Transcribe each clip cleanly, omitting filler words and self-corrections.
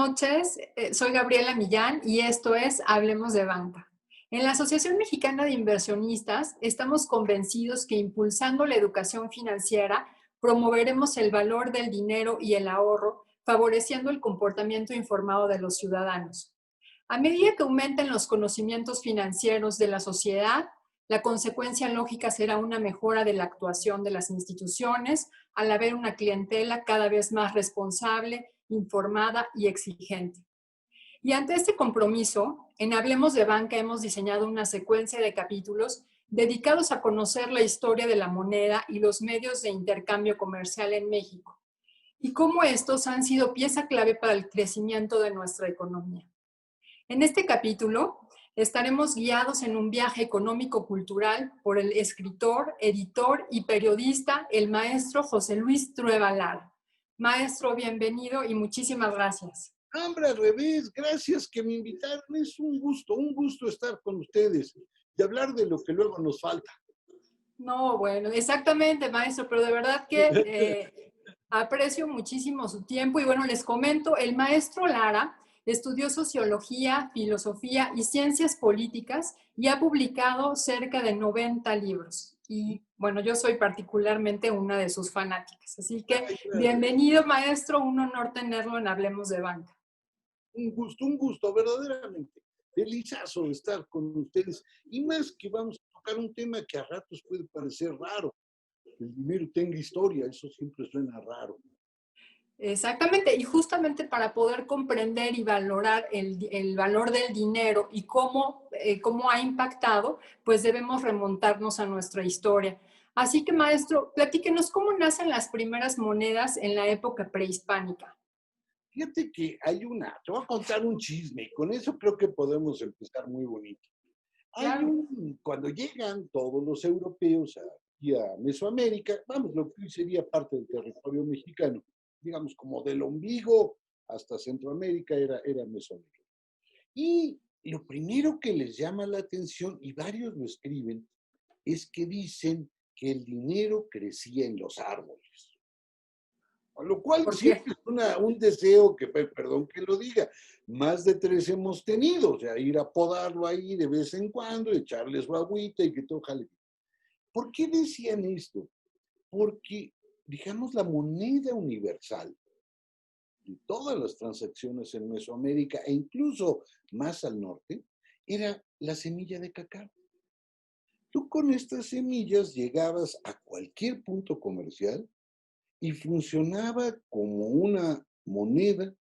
noches, soy Gabriela Millán y esto es Hablemos de Banca. En la Asociación Mexicana de Inversionistas estamos convencidos que impulsando la educación financiera promoveremos el valor del dinero y el ahorro, favoreciendo el comportamiento informado de los ciudadanos. A medida que aumenten los conocimientos financieros de la sociedad, la consecuencia lógica será una mejora de la actuación de las instituciones al haber una clientela cada vez más responsable, informada y exigente. Y ante este compromiso, en Hablemos de Banca hemos diseñado una secuencia de capítulos dedicados a conocer la historia de la moneda y los medios de intercambio comercial en México, y cómo estos han sido pieza clave para el crecimiento de nuestra economía. En este capítulo estaremos guiados en un viaje económico-cultural por el escritor, editor y periodista, el maestro José Luis Trueba Lara. Maestro, bienvenido y muchísimas gracias. Hombre, al revés, gracias que me invitaron. Es un gusto estar con ustedes y hablar de lo que luego nos falta. No, bueno, exactamente, maestro, pero de verdad que aprecio muchísimo su tiempo y bueno, les comento, el maestro Lara estudió sociología, filosofía y ciencias políticas y ha publicado cerca de 90 libros. Y bueno, yo soy particularmente una de sus fanáticas. Así que Ay, bienvenido, maestro, un honor tenerlo en Hablemos de Banca. un gusto, verdaderamente. Felizazo de estar con ustedes. Y más que vamos a tocar un tema que a ratos puede parecer raro. Que el dinero tenga historia, eso siempre suena raro. Exactamente, y justamente para poder comprender y valorar el valor del dinero y cómo ha impactado, pues debemos remontarnos a nuestra historia. Así que, maestro, platíquenos cómo nacen las primeras monedas en la época prehispánica. Fíjate que te voy a contar un chisme, y con eso creo que podemos empezar muy bonito. Claro. Cuando llegan todos los europeos aquí a Mesoamérica, vamos, lo que hoy sería parte del territorio mexicano, digamos como del ombligo hasta Centroamérica era Mesoamérica. Y lo primero que les llama la atención, y varios lo escriben, es que dicen que el dinero crecía en los árboles. Con lo cual ¿Por qué? siempre es un deseo que, perdón que lo diga, más de tres hemos tenido, o sea, ir a podarlo ahí de vez en cuando, echarle su agüita y que todo jale. ¿Por qué decían esto? Porque, digamos, la moneda universal de todas las transacciones en Mesoamérica e incluso más al norte, era la semilla de cacao. Tú con estas semillas llegabas a cualquier punto comercial y funcionaba como una moneda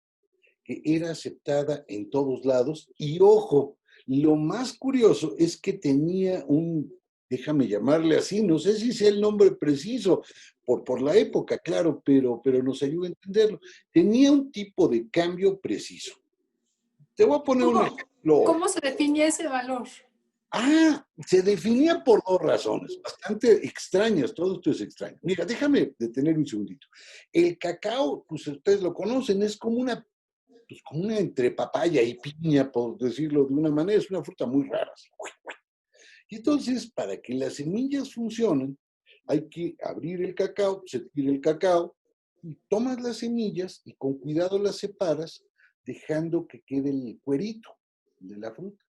que era aceptada en todos lados. Y ojo, lo más curioso es que tenía déjame llamarle así, no sé si sea el nombre preciso, por la época, claro, pero nos ayuda a entenderlo. Tenía un tipo de cambio preciso. Te voy a poner un ¿Cómo, ejemplo. cómo se define ese valor? Se definía por dos razones, bastante extrañas, todo esto es extraño. Mira, déjame detener un segundito. El cacao, pues ustedes lo conocen, es como una entre papaya y piña, por decirlo de una manera, es una fruta muy rara. Así. Y entonces, para que las semillas funcionen, hay que abrir el cacao, se tira el cacao, y tomas las semillas y con cuidado las separas, dejando que quede el cuerito de la fruta.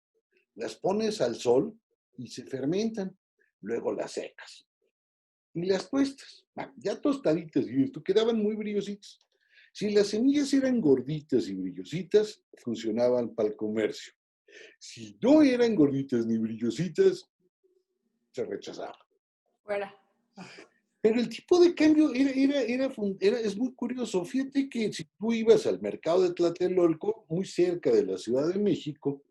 Las pones al sol y se fermentan, luego las secas y las tuestas. Ya tostaditas y esto quedaban muy brillositas. Si las semillas eran gorditas y brillositas, funcionaban para el comercio. Si no eran gorditas ni brillositas, se rechazaban. Fuera. Pero el tipo de cambio es muy curioso. Fíjate que si tú ibas al mercado de Tlatelolco, muy cerca de la Ciudad de México,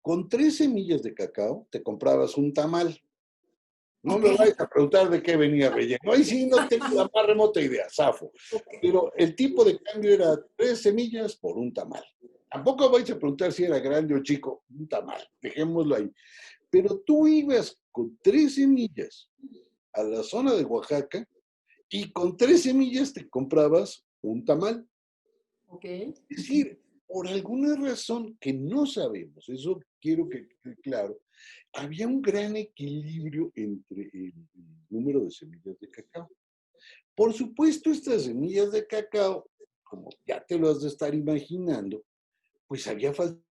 con 3 semillas de cacao te comprabas un tamal. No Ok, me vayas a preguntar de qué venía relleno. Ahí sí no tengo la más remota idea, zafo. ok. Pero el tipo de cambio era 3 semillas por un tamal. Tampoco vais a preguntar si era grande o chico, un tamal, dejémoslo ahí. Pero tú ibas con 3 semillas a la zona de Oaxaca y con 3 semillas te comprabas un tamal. Ok. Es decir, por alguna razón que no sabemos, eso quiero que quede claro, había un gran equilibrio entre el número de semillas de cacao. Por supuesto, estas semillas de cacao, como ya te lo has de estar imaginando, pues había falsificado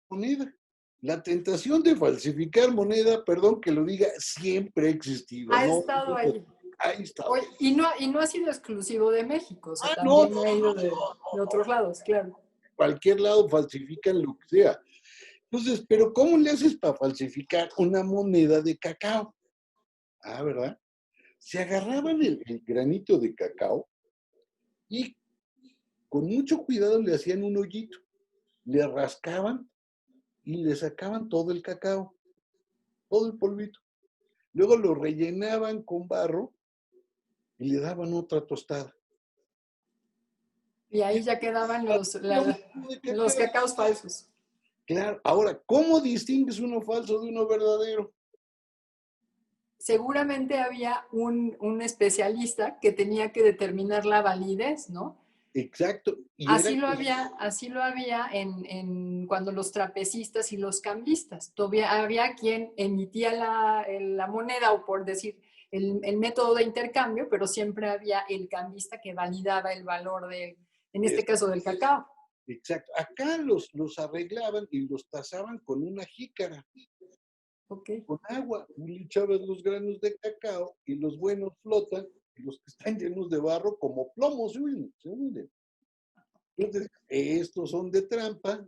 moneda. La tentación de falsificar moneda, perdón que lo diga, siempre ha existido, Ha ¿no? estado ahí. Ha estado Oye, ahí. y no ha sido exclusivo de México, o sea, Ah, no, también ha ido de otros lados, claro. cualquier lado falsifican lo que sea. Entonces, pero ¿cómo le haces para falsificar una moneda de cacao? Ah, ¿verdad? Se agarraban el granito de cacao y con mucho cuidado le hacían un hoyito, le rascaban y le sacaban todo el cacao, todo el polvito. Luego lo rellenaban con barro y le daban otra tostada. Y ahí ya quedaban Lo mismo de los cacao. cacaos falsos. Claro, ahora, ¿cómo distingues uno falso de uno verdadero? Seguramente había un especialista que tenía que determinar la validez, ¿no? Exacto. Y era Así lo había cuando los trapecistas y los cambistas. Todavía había quien emitía la moneda o por decir el método de intercambio, pero siempre había el cambista que validaba el valor en este es- caso del cacao. exacto. Acá los arreglaban y los tasaban con una jícara, Ok. con agua. Y le echabas los granos de cacao y los buenos flotan y los que están llenos de barro como plomo se hunden. Entonces, estos son de trampa.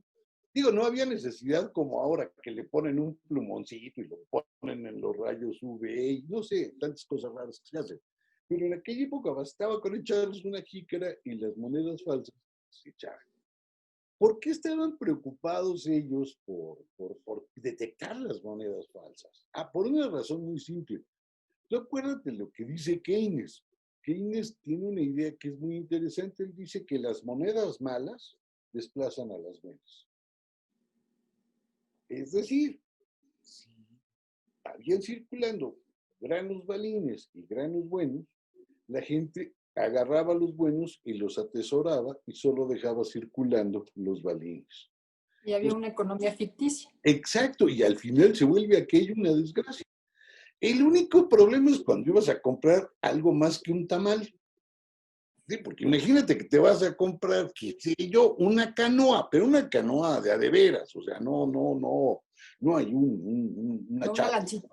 Digo, no había necesidad como ahora que le ponen un plumoncito y lo ponen en los rayos UV y no sé, tantas cosas raras que se hacen. Pero en aquella época bastaba con echarles una jícara y las monedas falsas se echaban. ¿Por qué estaban preocupados ellos por detectar las monedas falsas? Ah, por una razón muy simple. Tú acuérdate lo que dice Keynes. Keynes tiene una idea que es muy interesante. Él dice que las monedas malas desplazan a las buenas. Es decir, si habían circulando granos balines y granos buenos, la gente agarraba los buenos y los atesoraba y solo dejaba circulando los balines. Y había Pues, una economía ficticia. exacto, y al final se vuelve aquello una desgracia. El único problema es cuando ibas a comprar algo más que un tamal. Sí, porque imagínate que te vas a comprar, qué sé yo, una canoa, pero una canoa de veras, o sea, no hay una No una chata, lanchita.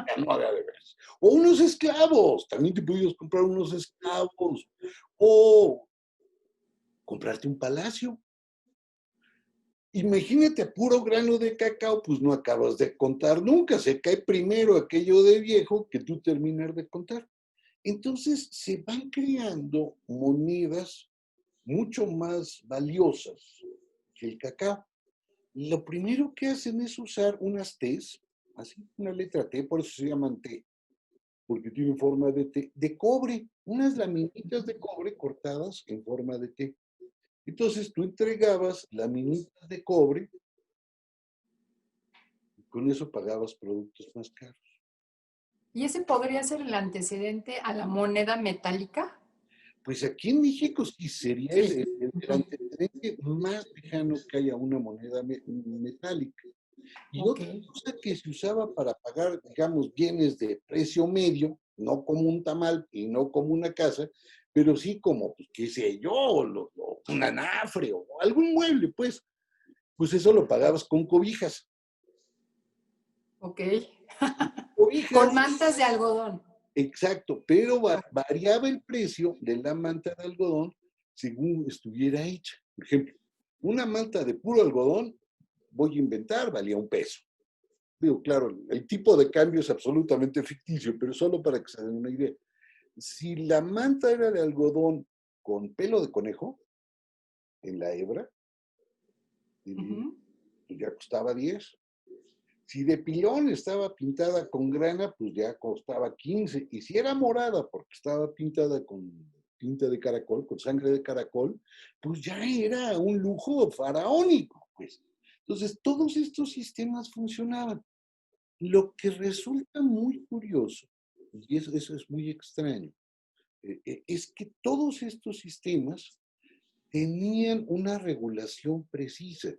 canoa de veras. O unos esclavos, también te podías comprar unos esclavos, o comprarte un palacio. Imagínate a puro grano de cacao, pues no acabas de contar nunca, se cae primero aquello de viejo que tú terminar de contar. Entonces se van creando monedas mucho más valiosas que el cacao. Lo primero que hacen es usar unas T's, así una letra T, por eso se llaman T, porque tienen forma de T, de cobre, unas laminitas de cobre cortadas en forma de T. Entonces tú entregabas laminitas de cobre y con eso pagabas productos más caros. ¿Y ese podría ser el antecedente a la moneda metálica? Pues aquí en México sí sería Sí. el antecedente más lejano que haya una moneda metálica. Y Ok. otra cosa que se usaba para pagar, digamos, bienes de precio medio, no como un tamal y no como una casa, pero sí como, pues, qué sé yo, un anafre o algún mueble, pues eso lo pagabas con cobijas. Ok. Con Cobijas, mantas de algodón. exacto, pero variaba el precio de la manta de algodón según estuviera hecha. Por ejemplo, una manta de puro algodón, voy a inventar, valía $1. Digo, claro, el tipo de cambio es absolutamente ficticio, pero solo para que se den una idea. Si la manta era de algodón con pelo de conejo en la hebra, Ujú. pues ya costaba 10. Si de pilón estaba pintada con grana, pues ya costaba 15. Y si era morada porque estaba pintada con tinta de caracol, con sangre de caracol, pues ya era un lujo faraónico, pues. Entonces, todos estos sistemas funcionaban. Lo que resulta muy curioso, y eso es muy extraño, es que todos estos sistemas tenían una regulación precisa.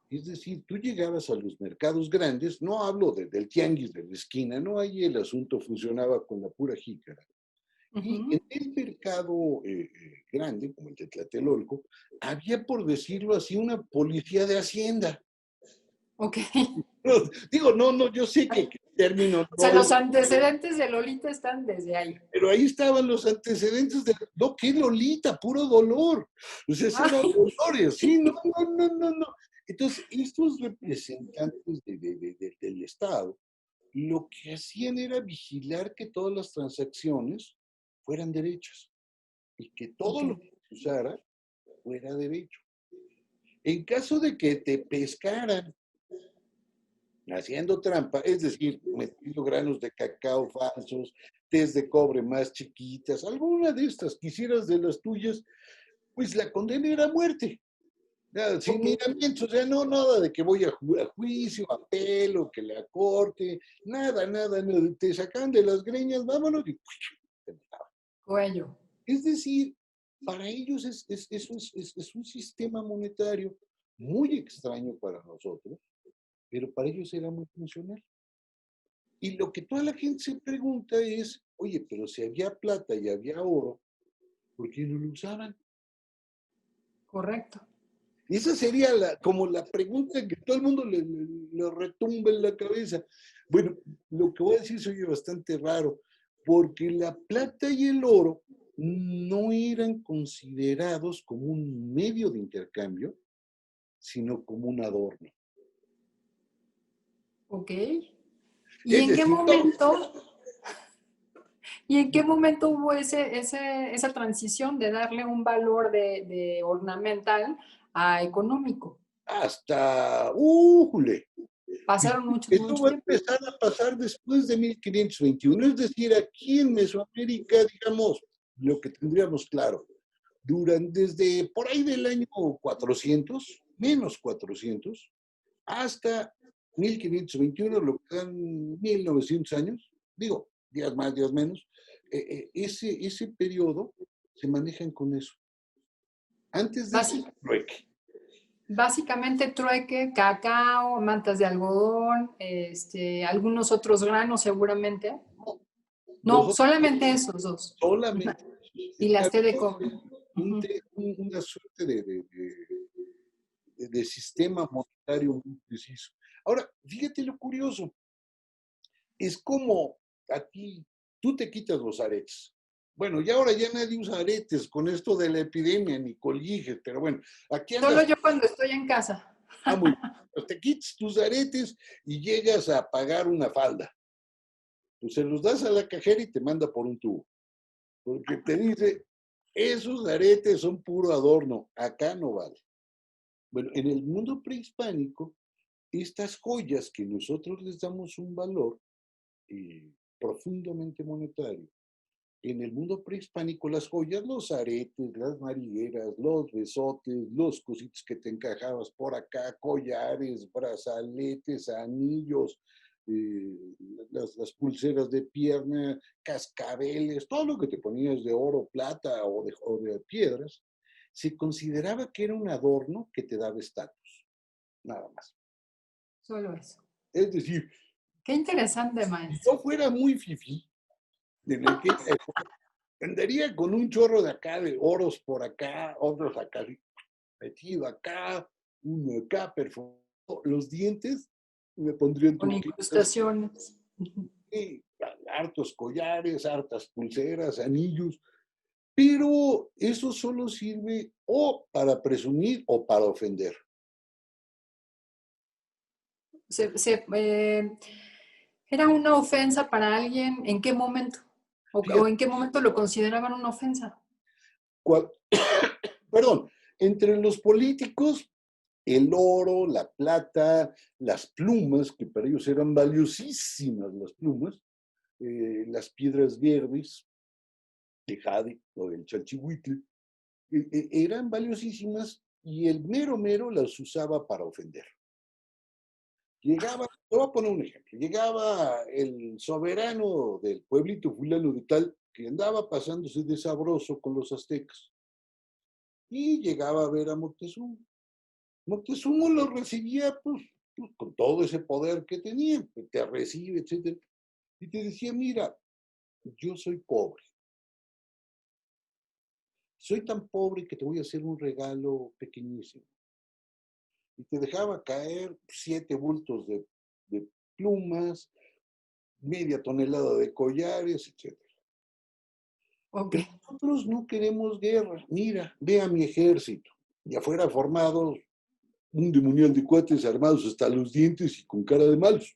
Es decir, tú llegabas a los mercados grandes, no hablo del tianguis de la esquina, no, ahí el asunto funcionaba con la pura jícara. Y Ujú. en el mercado grande, como el de Tlatelolco, había, por decirlo así, una policía de hacienda. Ok. No, digo, no, yo sé que el término O sea, no es, los antecedentes de Lolita están desde ahí. pero ahí estaban los antecedentes de, no, qué Lolita, puro dolor. O sea, ese era Ay, dolores, sí, no. Entonces, estos representantes del Estado, lo que hacían era vigilar que todas las transacciones fueran derechas y que todo ok. lo que se usara fuera derecho. En caso de que te pescaran haciendo trampa, es decir, metiendo granos de cacao falsos, test de cobre más chiquitas, alguna de estas quisieras de las tuyas, pues la condena era muerte. Nada, sin Ok. miramientos, o sea, no nada de que voy a juicio, a apelo, que la corte, nada, te sacan de las greñas, vámonos y te mataban. Cuello. Es decir, para ellos es un sistema monetario muy extraño para nosotros, pero para ellos era muy funcional. Y lo que toda la gente se pregunta es, oye, pero si había plata y había oro, ¿por qué no lo usaban? Correcto. Esa sería como la pregunta que todo el mundo le retumba en la cabeza. Bueno, lo que voy a decir soy bastante raro, porque la plata y el oro no eran considerados como un medio de intercambio, sino como un adorno. Ok. ¿Y Es en qué decir, no, momento, y en qué momento hubo esa transición de darle un valor de ornamental a económico? hasta, pues, Pasaron mucho, esto mucho va a tiempo. empezar a pasar después de 1521, es decir, aquí en Mesoamérica, digamos, lo que tendríamos claro, desde por ahí del año 400, menos 400, hasta 1521, lo que dan 1900 años, digo, días más, días menos, ese periodo se manejan con eso. Antes de eso, Basi- trueque. Básicamente trueque, cacao, mantas de algodón, algunos otros granos seguramente. No, los No, otros solamente esos dos. solamente Y las té de cobre. un Ujú. una suerte de sistema monetario muy preciso. Ahora, fíjate lo curioso, es como aquí tú te quitas los aretes. Bueno, y ahora ya nadie usa aretes con esto de la epidemia, ni colguijes, pero bueno, aquí Solo andas, yo cuando estoy en casa. muy bien, pues te quitas tus aretes y llegas a pagar una falda. Pues se los das a la cajera y te manda por un tubo, porque te dice, esos aretes son puro adorno, acá no vale. Bueno, en el mundo prehispánico, estas joyas que nosotros les damos un valor profundamente monetario, en el mundo prehispánico las joyas, los aretes, las marigueras, los besotes, los cositos que te encajabas por acá, collares, brazaletes, anillos, las pulseras de pierna, cascabeles, todo lo que te ponías de oro, plata o de piedras, se consideraba que era un adorno que te daba estatus, nada más. Solo eso. Es decir, Qué interesante, si maestro. yo fuera muy fifí, en aquella época, andaría con un chorro de acá, de oros por acá, otros acá, metido acá, uno acá, perforado. Los dientes me pondrían Con turquesas, incrustaciones. y hartos collares, hartas pulseras, anillos, pero eso solo sirve o para presumir o para ofender. ¿Era una ofensa para alguien? ¿En qué momento? ¿O Fíjate, en qué momento lo consideraban una ofensa? cua- perdón, entre los políticos, el oro, la plata, las plumas, que para ellos eran valiosísimas las plumas, las piedras verdes, de jade o del chalchihuitle, eran valiosísimas y el mero mero las usaba para ofender. Llegaba, te voy a poner un ejemplo, llegaba el soberano del pueblito fulano de tal que andaba pasándose de sabroso con los aztecas y llegaba a ver a Moctezuma. Moctezuma lo recibía pues, con todo ese poder que tenía, que te recibe, etcétera, y te decía, mira, yo soy pobre, soy tan pobre que te voy a hacer un regalo pequeñísimo. Y te dejaba caer 7 bultos de plumas, media tonelada de collares, etcétera. Ok. Pero nosotros no queremos guerra. Mira, ve a mi ejército. Y afuera formados un demonial de cuates armados hasta los dientes y con cara de malos.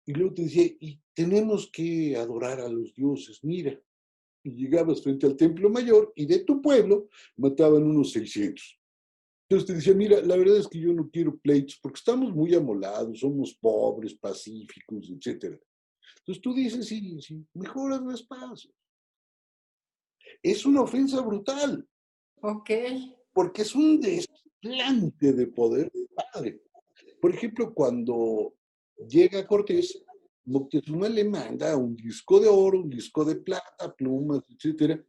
Y luego te decía, y tenemos que adorar a los dioses, mira. Y llegabas frente al templo mayor y de tu pueblo mataban unos 600. Entonces te decía, mira, la verdad es que yo no quiero pleitos porque estamos muy amolados, somos pobres, pacíficos, etcétera. Entonces tú dices, sí, sí, mejoras las paces. Es una ofensa brutal, Ok. porque es un desplante de poder padre. Por ejemplo, cuando llega Cortés, Moctezuma le manda un disco de oro, un disco de plata, plumas, etcétera,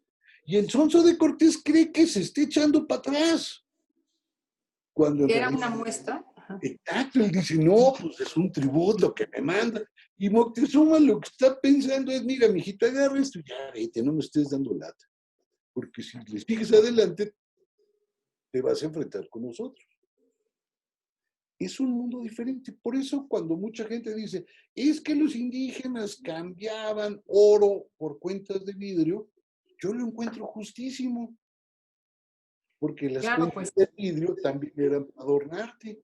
y el sonso de Cortés cree que se está echando para atrás, cuando en Que era realidad, una muestra. Ajá. exacto, él dice, no, pues es un tributo lo que me manda. Y Moctezuma lo que está pensando es, mira, mijita, agarra esto y ya, vete, no me estés dando lata, porque si le sigues adelante, te vas a enfrentar con nosotros. Es un mundo diferente. Por eso cuando mucha gente dice, es que los indígenas cambiaban oro por cuentas de vidrio, yo lo encuentro justísimo, porque las Claro, cuentas pues de vidrio también eran para adornarte.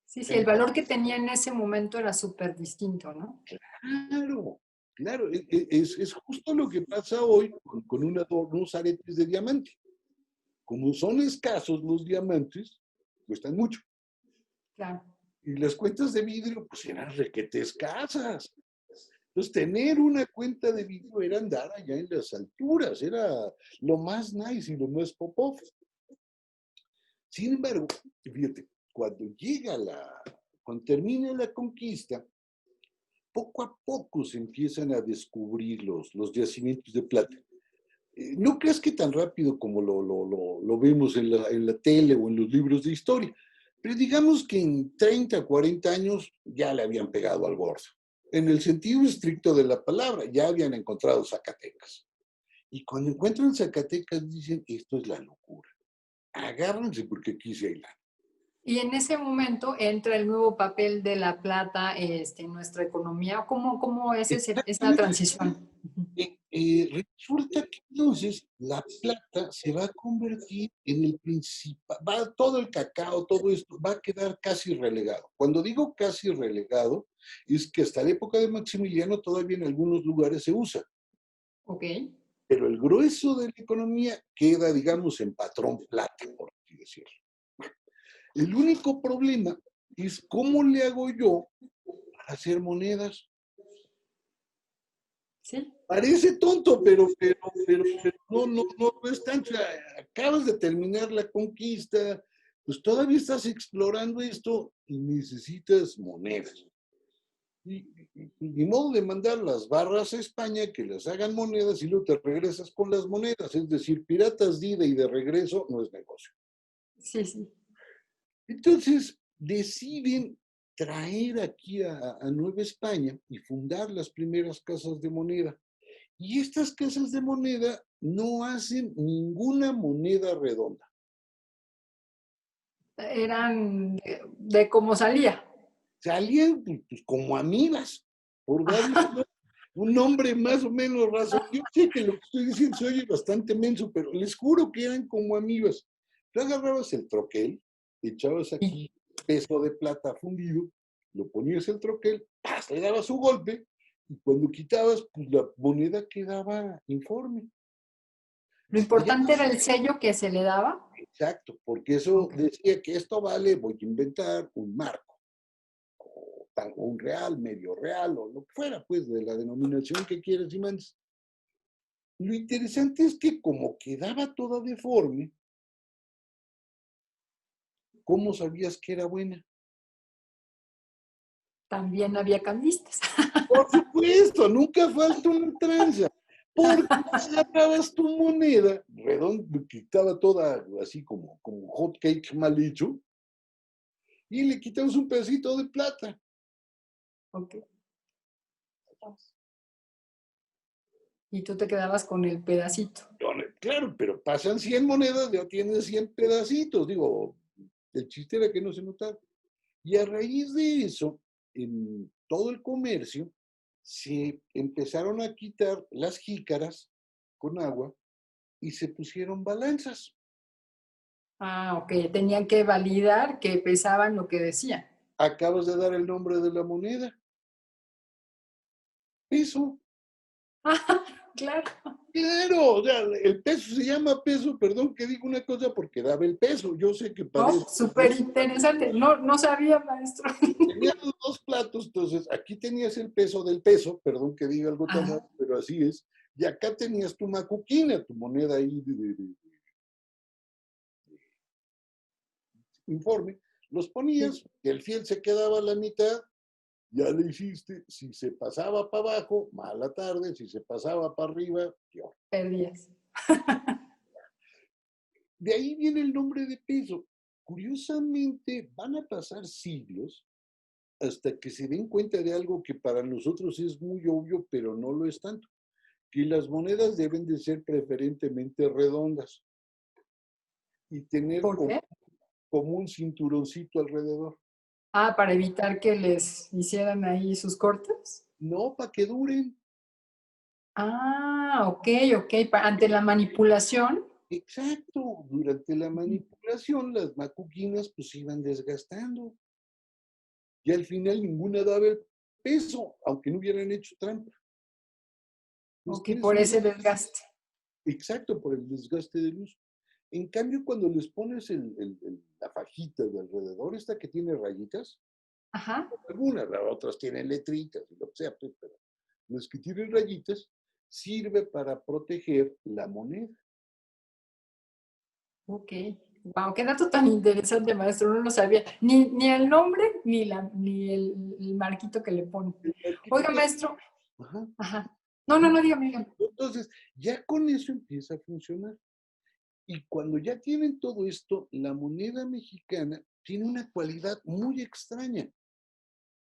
sí, sí, el Pero valor que tenía en ese momento era súper distinto, ¿no? claro, claro, es justo lo que pasa hoy con unos aretes de diamante. Como son escasos los diamantes, cuestan mucho. Claro. Y las cuentas de vidrio, pues eran requete escasas. Entonces, tener una cuenta de vidrio era andar allá en las alturas, era lo más nice y lo más pop-off. Sin embargo, fíjate, cuando termina la conquista, poco a poco se empiezan a descubrir los yacimientos de plata. No creas que tan rápido como lo vemos en la tele o en los libros de historia, pero digamos que en 30, 40 años ya le habían pegado al gordo. En el sentido estricto de la palabra, ya habían encontrado Zacatecas. Y cuando encuentran Zacatecas dicen, esto es la locura. Agárrense porque aquí sí hay lana. Y en ese momento entra el nuevo papel de la plata en nuestra economía. ¿Cómo es esa Exactamente. transición? Resulta que entonces la plata se va a convertir en el principal, todo el cacao, todo esto va a quedar casi relegado. Cuando digo casi relegado, es que hasta la época de Maximiliano todavía en algunos lugares se usa, Ok. pero el grueso de la economía queda, digamos, en patrón plata, por así decirlo. El único problema es cómo le hago yo para hacer monedas. Sí. Parece tonto, pero no es tanto. O sea, acabas de terminar la conquista, pues todavía estás explorando esto y necesitas monedas. Y ni modo de mandar las barras a España que las hagan monedas y luego te regresas con las monedas. Es decir, piratas de ida y de regreso no es negocio. Sí, sí. Entonces deciden traer aquí a Nueva España y fundar las primeras casas de moneda. Y estas casas de moneda no hacen ninguna moneda redonda. Eran de cómo salía. Salían pues, como amigas, por darle un nombre más o menos razón. Yo sé que lo que estoy diciendo se oye bastante menso, pero les juro que eran como amigas. Tú agarrabas el troquel, echabas Sí. aquí peso de plata fundido, lo ponías el troquel, ¡paz! Le dabas su golpe, y cuando quitabas, pues la moneda quedaba informe. Lo importante era el sello que se le daba. Exacto, porque eso Ok. decía que esto vale, voy a inventar un marco, o un real, medio real, o lo que fuera, pues, de la denominación que quieras y mandes. Lo interesante es que como quedaba toda deforme, ¿cómo sabías que era buena? También había cambistas. Por supuesto, nunca falta una tranza. Porque agarrabas tu moneda, redonda, que estaba toda así como hot cake mal hecho, y le quitabas un pedacito de plata. Ok. Y tú te quedabas con el pedacito. Claro, pero pasan 100 monedas, ya tienes 100 pedacitos. Digo, el chiste era que no se notara. Y a raíz de eso, en todo el comercio, se empezaron a quitar las jícaras con agua y se pusieron balanzas. Ah, ok. Tenían que validar que pesaban lo que decían. Acabas de dar el nombre de la moneda. Peso. Ah, claro. Claro, o sea, el peso se llama peso, perdón que diga una cosa porque daba el peso. Yo sé que Oh, parece. súper interesante. No, no sabía, maestro. Tenías los dos platos, entonces aquí tenías el peso del peso, perdón que diga algo tan Ah, raro, pero así es. Y acá tenías tu macuquina, tu moneda ahí de informe. Los sí, ponías, el fiel se quedaba a la mitad, ya le hiciste. Si se pasaba para abajo, mala tarde. Si se pasaba para arriba, peor. perdías. De ahí viene el nombre de peso. Curiosamente, van a pasar siglos hasta que se den cuenta de algo que para nosotros es muy obvio, pero no lo es tanto, que las monedas deben de ser preferentemente redondas y tener ¿Por qué? como un cinturoncito alrededor. Ah, para evitar que les hicieran ahí sus cortes. No, para que duren. Ah, ok, ok. Ante la manipulación. Exacto, durante la manipulación las macuquinas pues iban desgastando y al final ninguna daba el peso, aunque no hubieran hecho trampa. Entonces Ok, tienes por un ese desgaste. exacto por el desgaste de luz. En cambio, cuando les pones la fajita de alrededor, esta que tiene rayitas, Ajá. algunas, las otras tienen letritas y lo que sea, pues, pero las que tienen rayitas sirve para proteger la moneda. Ok. Wow, qué dato tan interesante, maestro. No lo sabía. Ni el nombre ni el marquito que le pone. El marquito Oiga, que... maestro. Ajá. Ajá. No, no, no, dígame, dígame. Entonces, ya con eso empieza a funcionar. Y cuando ya tienen todo esto, la moneda mexicana tiene una cualidad muy extraña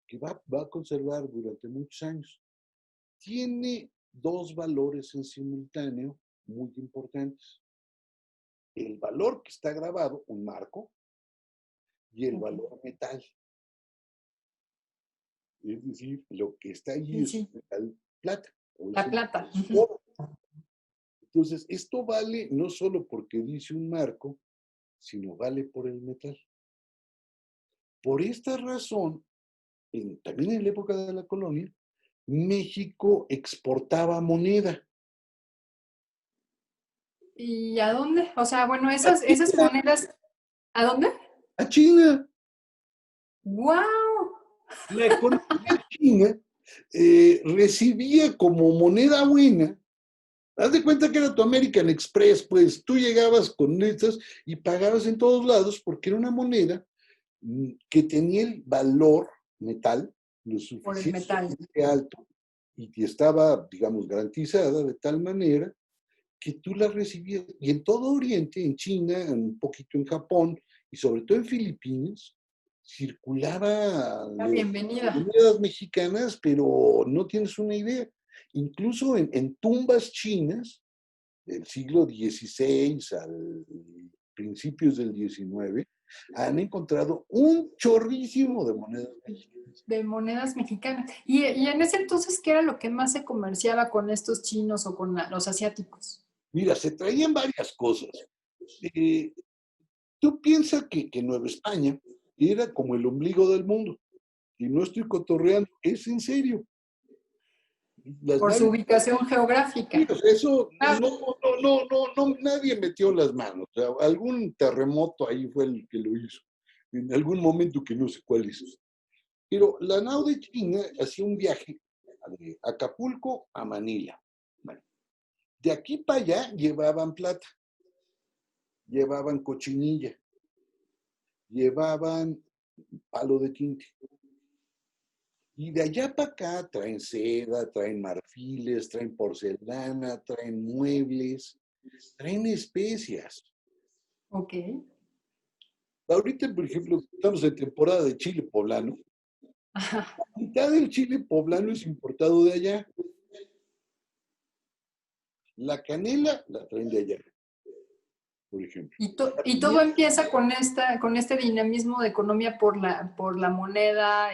que va a conservar durante muchos años. Tiene dos valores en simultáneo muy importantes. El valor que está grabado, un marco, y el Ok. valor metal. Es decir, lo que está allí Sí, es sí. metal plata o es La el plata. Ujú. oro. Entonces, esto vale no solo porque dice un marco, sino vale por el metal. Por esta razón, también en la época de la colonia, México exportaba moneda. ¿Y a dónde? O sea, bueno, A esas China, monedas, ¿a dónde? a China. ¡Wow! La economía china recibía como moneda buena. Haz de cuenta que era tu American Express, pues tú llegabas con estas y pagabas en todos lados porque era una moneda que tenía el valor metal lo Por el metal. suficientemente alto y que estaba, digamos, garantizada de tal manera que tú la recibías. Y en todo Oriente, en China, un poquito en Japón y sobre todo en Filipinas, circulaba La bienvenida. monedas mexicanas, pero no tienes una idea. Incluso en tumbas chinas del siglo XVI al principios del XIX, han encontrado un chorrísimo de monedas mexicanas. De monedas mexicanas. Y en ese entonces, ¿qué era lo que más se comerciaba con estos chinos o con los asiáticos? Mira, se traían varias cosas. Eh, Tú piensas que Nueva España era como el ombligo del mundo. Y no estoy cotorreando, es en serio. Las Por su naves, ubicación geográfica. eso Ah, nadie metió las manos. O sea, algún terremoto ahí fue el que lo hizo. En algún momento que no sé cuál es. Pero la nao de China hacía un viaje de Acapulco a Manila. Bueno, de aquí para allá llevaban plata, llevaban cochinilla, llevaban palo de tinte. Y de allá para acá traen seda, traen marfiles, traen porcelana, traen muebles, traen especias. ok. Ahorita, por ejemplo, estamos en temporada de chile poblano. Ajá. La mitad del chile poblano es importado de allá. La canela la traen de allá, por ejemplo. Y todo empieza con este dinamismo de economía por la moneda,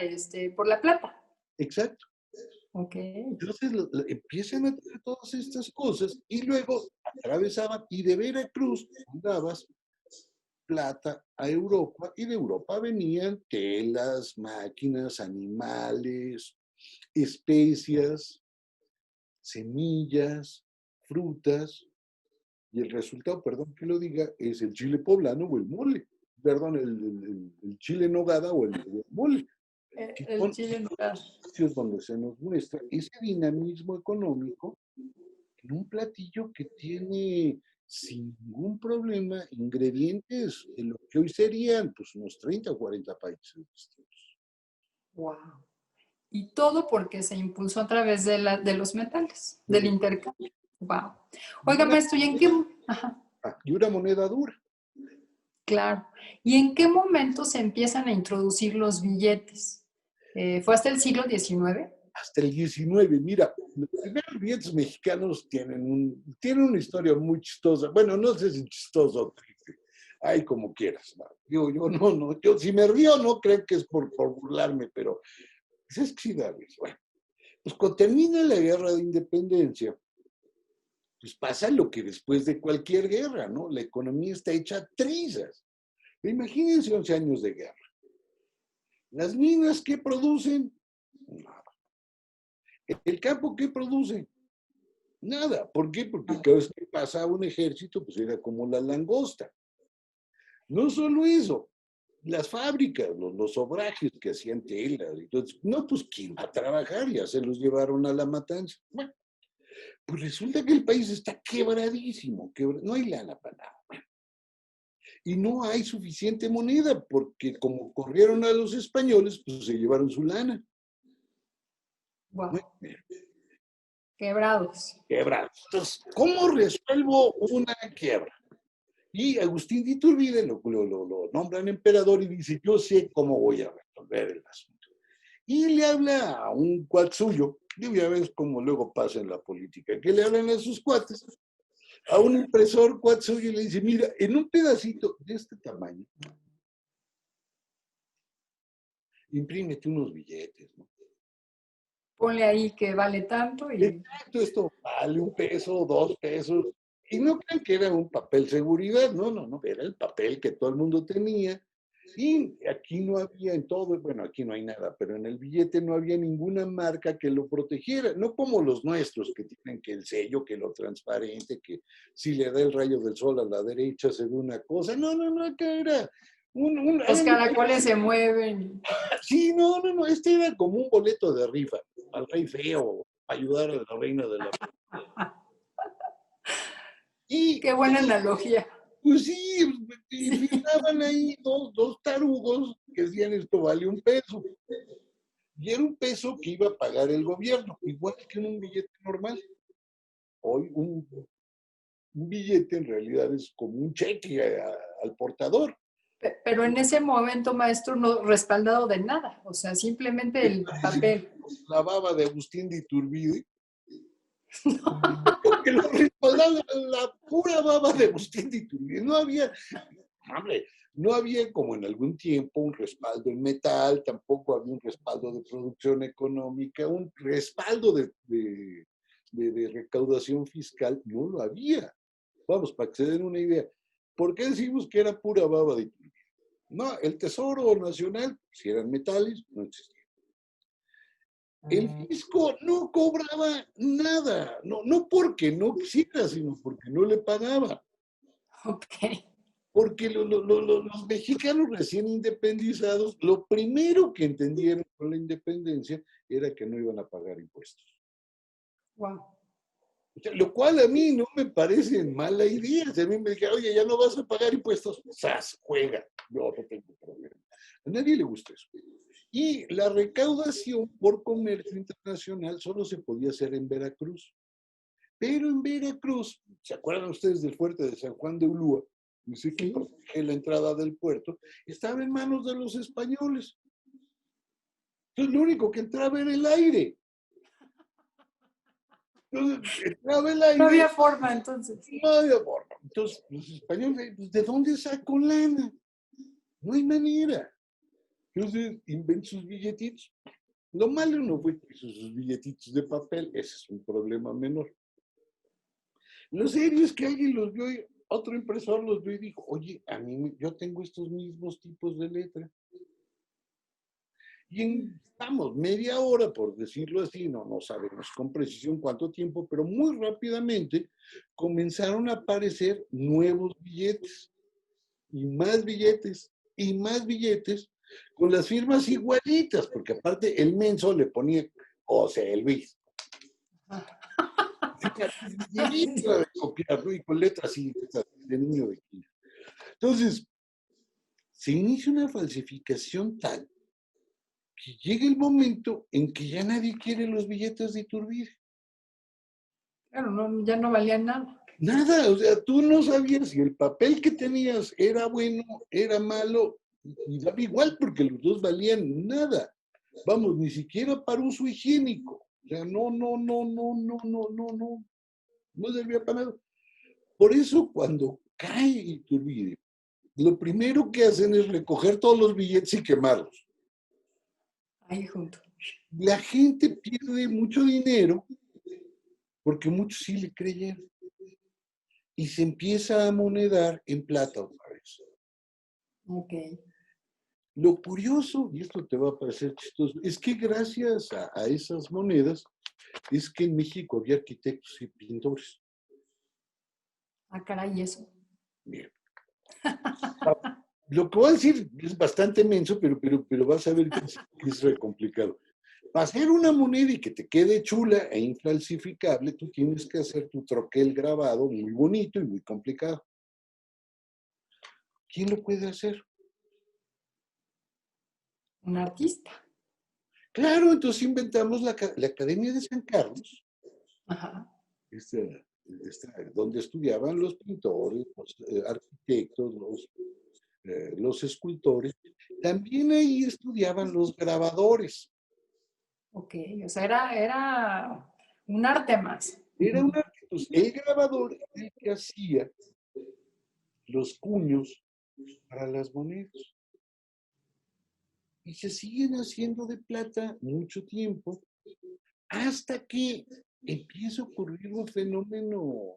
por la plata. Exacto. Ok. Entonces empiezan a traer todas estas cosas y luego atravesaban y de Veracruz andabas plata a Europa y de Europa venían telas, máquinas, animales, especias, semillas, frutas y el resultado, perdón que lo diga, es el chile poblano o el mole, perdón, el chile en nogada o el mole, que El son chile en nogada. espacios donde se nos muestra ese dinamismo económico en un platillo que tiene sin ningún problema ingredientes de lo que hoy serían pues unos 30 o 40 países distintos. Wow. Y todo porque se impulsó a través de los metales, del intercambio. Wow. Y Oiga, una, maestro, ¿y en qué? Ajá, y una moneda dura. claro. ¿Y en qué momento se empiezan a introducir los billetes? ¿Fue hasta el siglo XIX? Hasta el 19. Mira, los primeros billetes mexicanos tienen una historia muy chistosa. Bueno, no sé si chistosa o triste. Ay, como quieras. ¿No? Yo si me río no creo que es por burlarme, pero pues es que sí da risa. Bueno, pues cuando termina la guerra de independencia, pues pasa lo que después de cualquier guerra, ¿no? La economía está hecha trizas. Imagínense 11 años de guerra. Las minas, ¿qué producen? Nada. El campo, ¿qué produce? Nada. ¿Por qué? Porque cada vez que pasaba un ejército, pues era como la langosta. No solo eso, las fábricas, los obrajes que hacían telas, entonces, no, pues ¿quién va a trabajar? Ya se los llevaron a la matanza. Bueno, pues resulta que el país está quebradísimo, no hay lana para nada. Y no hay suficiente moneda, porque como corrieron a los españoles, pues se llevaron su lana. Wow. Bueno, Quebrados. quebrados. Entonces, ¿cómo resuelvo una quiebra? Y Agustín de Iturbide lo nombran emperador y dice, yo sé cómo voy a resolver el asunto. Y le habla a un cuat suyo, y ya ves cómo luego pasa en la política, que le hablan a sus cuates, a un impresor cuat suyo y le dice, mira, en un pedacito de este tamaño, imprímete unos billetes, ¿no? Ponle ahí que vale tanto y... Exacto, esto vale $1, $2. Y no crean que era un papel seguridad, no, era el papel que todo el mundo tenía. Y aquí no había en todo, bueno, aquí no hay nada, pero en el billete no había ninguna marca que lo protegiera, no como los nuestros que tienen que el sello, que lo transparente, que si le da el rayo del sol a la derecha se ve una cosa. No, acá era Los caracoles se mueven. sí, no, este era como un boleto de rifa, al rey feo, para ayudar a la reina de la... Y Qué buena analogía. pues sí, y Sí. firmaban ahí dos tarugos que decían esto vale $1. Y era $1 que iba a pagar el gobierno, igual que en un billete normal. Hoy un billete en realidad es como un cheque al portador. Pero en ese momento, maestro, no respaldado de nada. O sea, simplemente el papel. La baba de Agustín de Iturbide, porque lo respaldaba la pura baba de Agustín de Iturbide. Hombre, no había como en algún tiempo un respaldo en metal, tampoco había un respaldo de producción económica, un respaldo de recaudación fiscal, no lo había. Vamos, para que se den una idea. ¿Por qué decimos que era pura baba de Iturbide? No, el Tesoro Nacional, si eran metales, no existía. El fisco no cobraba nada, no porque no quisiera, sino porque no le pagaba. Ok. Porque los mexicanos recién independizados, lo primero que entendieron con la independencia era que no iban a pagar impuestos. Wow. O sea, lo cual a mí no me parece mala idea. Si a mí me dijeron, oye, ya no vas a pagar impuestos, ¡zas! Juega. No tengo problema. A nadie le gusta eso. Y la recaudación por comercio internacional solo se podía hacer en Veracruz. Pero en Veracruz, ¿se acuerdan ustedes del fuerte de San Juan de Ulúa? Dice que protege la entrada del puerto, estaba en manos de los españoles. Entonces lo único que entraba era el aire. Entonces, entraba el No aire, había forma, entonces. no había forma. Entonces, los españoles, pues, ¿de dónde saco lana? No hay manera. Entonces, inventó sus billetitos. Lo malo no fue que hizo sus billetitos de papel, ese es un problema menor. Lo serio es que alguien los vio, otro impresor los vio y dijo, oye, yo tengo estos mismos tipos de letra. Y vamos, media hora, por decirlo así, no sabemos con precisión cuánto tiempo, pero muy rápidamente comenzaron a aparecer nuevos billetes y más billetes y más billetes con las firmas igualitas, porque aparte el menso le ponía José Luis. De copiar, ¿no? Y con letras así, de niño de kinder. Entonces, se inicia una falsificación tal que llega el momento en que ya nadie quiere los billetes de Iturbide. Claro, no, ya no valían nada. Nada, o sea, tú no sabías si el papel que tenías era bueno, era malo, y daba igual porque los dos valían nada. Vamos, ni siquiera para uso higiénico. O sea, no servía para nada. Por eso cuando cae Iturbide, lo primero que hacen es recoger todos los billetes y quemarlos. Ahí junto. La gente pierde mucho dinero porque muchos sí le creyeron. Y se empieza a monedar en plata otra vez. Ok. Lo curioso, y esto te va a parecer chistoso, es que gracias a esas monedas es que en México había arquitectos y pintores. Ah, caray, eso. Bien. Lo que voy a decir es bastante menso, pero vas a ver que es re complicado. Para hacer una moneda y que te quede chula e infalsificable, tú tienes que hacer tu troquel grabado muy bonito y muy complicado. ¿Quién lo puede hacer? Un artista. Claro, entonces inventamos la Academia de San Carlos, Ajá. esta, donde estudiaban los pintores, los arquitectos, los escultores. También ahí estudiaban los grabadores. Ok, o sea, era un arte más. Era un arquitecto. El grabador era el que hacía los cuños para las monedas. Y se siguen haciendo de plata mucho tiempo, hasta que empieza a ocurrir un fenómeno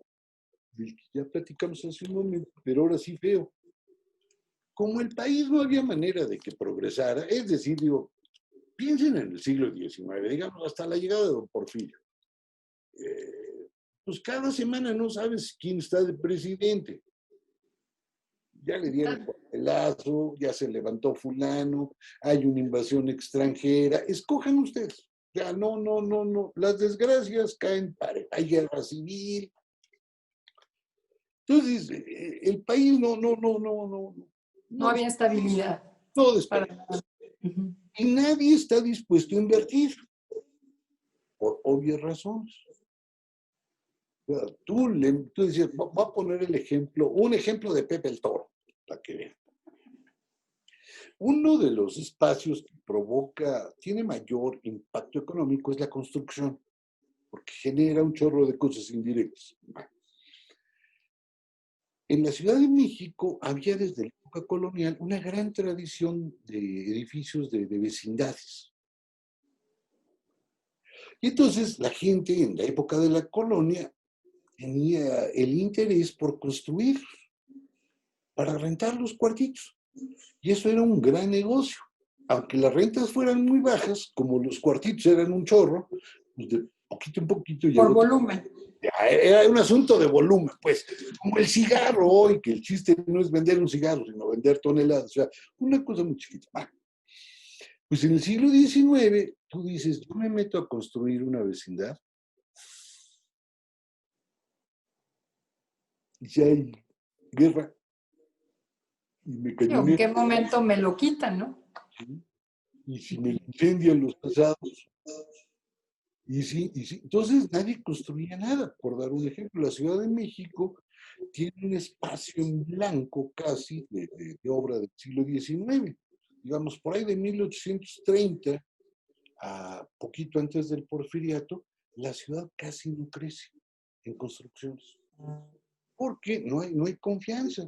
del que ya platicamos hace un momento, pero ahora sí feo. Como el país no había manera de que progresara, es decir, digo, piensen en el siglo XIX, digamos, hasta la llegada de don Porfirio. Pues cada semana no sabes quién está de presidente. Ya le dieron el lazo, ya se levantó fulano, hay una invasión extranjera, escojan ustedes. Ya no. Las desgracias caen parejo. Hay guerra civil. Entonces, el país No había estabilidad. no Para despega. nada. Uh-huh. Y nadie está dispuesto a invertir, por obvias razones. Tú decías, voy a poner un ejemplo de Pepe el Toro, para que vean. Uno de los espacios que tiene mayor impacto económico es la construcción, porque genera un chorro de cosas indirectas. En la Ciudad de México había desde la época colonial una gran tradición de edificios de vecindades. Y entonces la gente en la época de la colonia tenía el interés por construir para rentar los cuartitos. Y eso era un gran negocio. Aunque las rentas fueran muy bajas, como los cuartitos eran un chorro, pues de poquito en poquito Por llegó. volumen. Era un asunto de volumen, pues, como el cigarro hoy, que el chiste no es vender un cigarro, sino vender toneladas, o sea, una cosa muy chiquita. Pues en el siglo XIX, tú dices, yo me meto a construir una vecindad, y ya hay guerra, y me ¿En cañonean, qué momento me lo quitan, no? ¿sí? Y si me incendian los pasados, y sí. Entonces nadie construía nada, por dar un ejemplo. La Ciudad de México tiene un espacio en blanco casi de obra del siglo XIX. Digamos, por ahí de 1830 a poquito antes del Porfiriato, la ciudad casi no crece en construcciones, porque no hay confianza.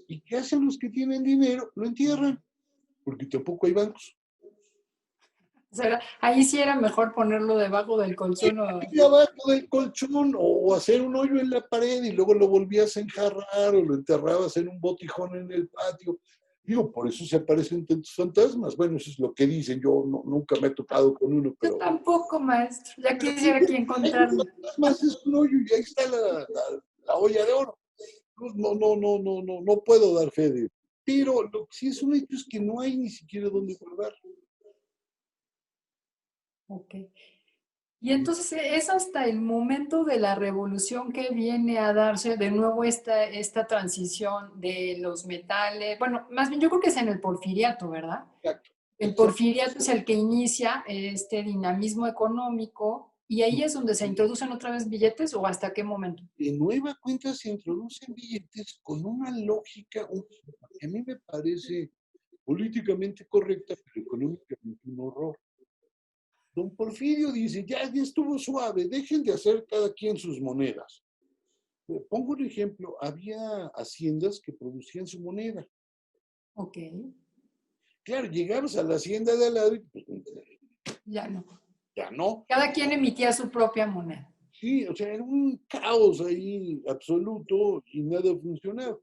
¿Y qué hacen los que tienen dinero? Lo entierran, porque tampoco hay bancos. O sea, ahí sí era mejor ponerlo debajo del colchón o... Y abajo del colchón o hacer un hoyo en la pared y luego lo volvías a enjarrar o lo enterrabas en un botijón en el patio. Digo, por eso se aparecen tantos fantasmas. Bueno, eso es lo que dicen. Yo nunca me he tocado con uno, Yo pero tampoco, maestro. Ya sí, quisiera aquí hay un encontrarlo. fantasma, haces un hoyo y ahí está la olla de oro. No puedo dar fe de. Pero lo que sí es un hecho es que no hay ni siquiera dónde guardar. Ok. Y entonces es hasta el momento de la revolución que viene a darse de nuevo esta transición de los metales. Bueno, más bien yo creo que es en el porfiriato, ¿verdad? Exacto, El exacto. porfiriato es el que inicia este dinamismo económico y ahí es donde se introducen otra vez billetes o hasta qué momento. De nueva cuenta se introducen billetes con una lógica que a mí me parece políticamente correcta, pero económicamente un horror. Don Porfirio dice, ya estuvo suave, dejen de hacer cada quien sus monedas. Pongo un ejemplo, había haciendas que producían su moneda. Ok, Claro, llegabas a la hacienda de al lado y pues, ya no. ya no. Cada quien emitía su propia moneda. Sí, o sea, era un caos ahí absoluto y nada funcionaba.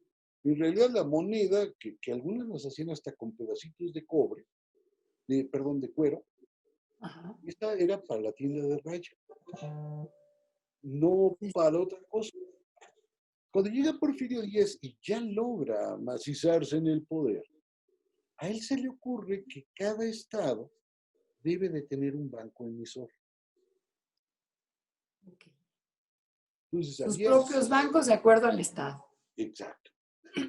En realidad la moneda, que algunas las hacían hasta con pedacitos de cobre, perdón, de cuero, Ajá. esta era para la tienda de raya, no Sí, para otra cosa. Cuando llega Porfirio Díaz y ya logra macizarse en el poder, a él se le ocurre que cada estado debe de tener un banco emisor. ok. Entonces Sus había, propios bancos de acuerdo al Estado. exacto.